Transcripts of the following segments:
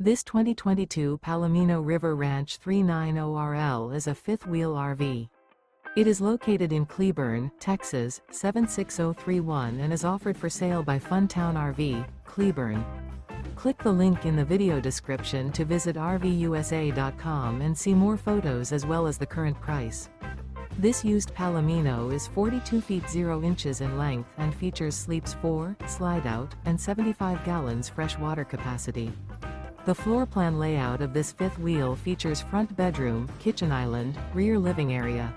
This 2022 Palomino River Ranch 390RL is a fifth-wheel RV. It is located in Cleburne, Texas, 76031 and is offered for sale by Funtown RV, Cleburne. Click the link in the video description to visit RVUSA.com and see more photos as well as the current price. This used Palomino is 42 feet 0 inches in length and features sleeps 4, Slideout, and 75 gallons fresh water capacity. The floor plan layout of this fifth wheel features front bedroom, kitchen island, rear living area.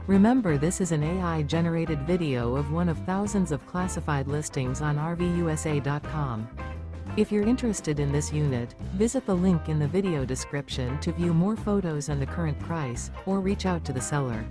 Remember, this is an AI-generated video of one of thousands of classified listings on RVUSA.com. If you're interested in this unit, visit the link in the video description to view more photos and the current price, or reach out to the seller.